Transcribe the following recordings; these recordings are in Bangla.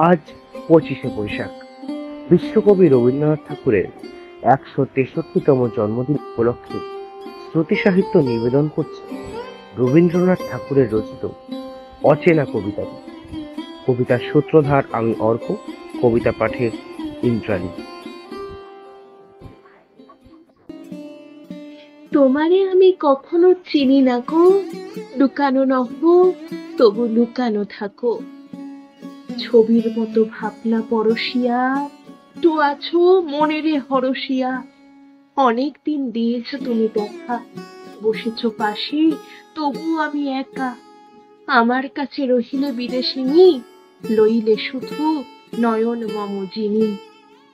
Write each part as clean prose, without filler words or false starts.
আজ 25শে বৈশাখ, বিশ্বকবি রবীন্দ্রনাথ ঠাকুরের 163তম জন্মদিন উপলক্ষে শ্রুতি সাহিত্য নিবেদন করছে রবীন্দ্রনাথ ঠাকুরের রচিত অচেনা কবিতাটি। কবিতার সূত্রধার আমি অর্ক, কবিতা পাঠের ইন্দ্রাণী। তোমারে আমি কখনো চিনি না গো, লুকানো নহ তবু লুকানো থাকো। ছবির মতো ভাবনা পরশিয়া তো আছো মনেরে হরসিয়া। অনেকদিন দিয়েছ তুমি দেখা, বসেছ পাশে তবু আমি একা। আমার কাছে রহিলে বিদেশিনী, লইলে শুধু নয়ন মম যিনি।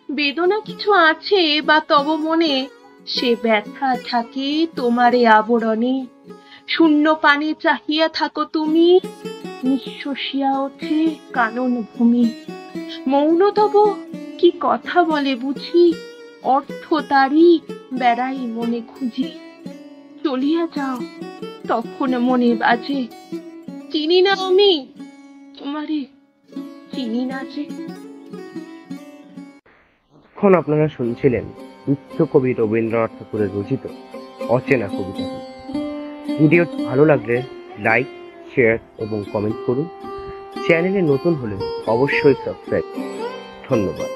বেদনা কিছু আছে বা তব মনে, সে ব্যথা থাকে তোমারে আবরণে। শূন্য পানে চাহিয়া থাকো তুমি, নিঃশ্বাসিয়া ওঠে কানন ভূমি। মৌন তব কি কথা বলে বুঝি, অর্থ তারি বেড়াই মনে খুঁজি। চলিয়া যাও তখন মনে বাজে, চিনি না আমি তোমারে, চিনি না যে। এখন আপনারা শুনছিলেন বিশ্বকবি রবীন্দ্রনাথ ঠাকুরের রচিত অচেনা কবিতাটি। ভিডিওটি ভালো লাগলে লাইক, শেয়ার এবং কমেন্ট করুন। চ্যানেলে নতুন হলে অবশ্যই সাবস্ক্রাইব। ধন্যবাদ।